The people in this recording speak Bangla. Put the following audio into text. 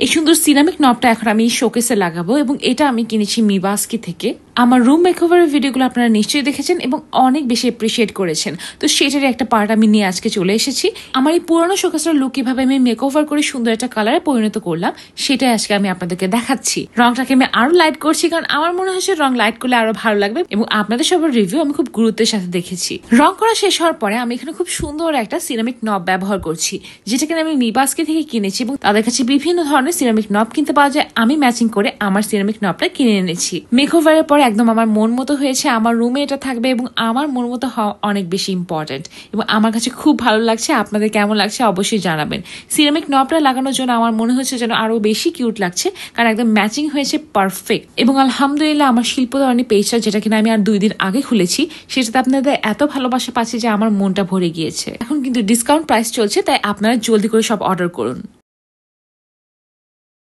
এই সুন্দর সিরামিক নবটা এখন আমি শোকেসে লাগাবো এবং এটা আমি কিনেছি মিবাস্কি থেকে। আমার রুম মেকওভারের ভিডিওগুলো আপনারা নিশ্চয়ই দেখেছেন এবং অনেক বেশি এপ্রিশিয়েট করেছেন, তো সেটারই একটা পার্ট আমি নিয়ে আজকে চলে এসেছি। আমার এই পুরোনো শোকেসটার লুক কিভাবে আমি মেকওভার করে সুন্দর একটা কালারে পরিণত করলাম সেটাই আজকে আমি আপনাদেরকে দেখাচ্ছি। রংটাকে আমি আরো লাইট করছি কারণ আমার মনে হচ্ছে রং লাইট করলে আরো ভালো লাগবে এবং আপনাদের সবার রিভিউ আমি খুব গুরুত্বের সাথে দেখেছি। রং করা শেষ হওয়ার পরে আমি এখানে খুব সুন্দর একটা সিরামিক নব ব্যবহার করছি, যেটাকে আমি মিবাস্কি থেকে কিনেছি এবং তাদের কাছে বিভিন্ন ধরনের সিরামিক নব কিনতে পাওয়া যায়। আমি ম্যাচিং করে আমার সিরামিক নবটা কিনে এনেছি। মেকওভারের পরে একদম আমার মন মতো হয়েছে, আমার রুমে এটা থাকবে এবং আমার মন মতো হওয়া অনেক বেশি ইম্পর্টেন্ট এবং আমার কাছে খুব ভালো লাগছে। আপনাদের কেমন লাগছে অবশ্যই জানাবেন। সিরামিক নবটা লাগানোর জন্য আমার মনে হচ্ছে যেন আরো বেশি কিউট লাগছে কারণ একদম ম্যাচিং হয়েছে পারফেক্ট। এবং আলহামদুলিল্লাহ আমার শিল্পধারণী পেজটা, যেটা কিনা আমি আর 2 দিন আগে খুলেছি, সেটাতে আপনাদের এত ভালোবাসা পাচ্ছি যে আমার মনটা ভরে গিয়েছে। এখন কিন্তু ডিসকাউন্ট প্রাইস চলছে, তাই আপনারা জলদি করে সব অর্ডার করুন।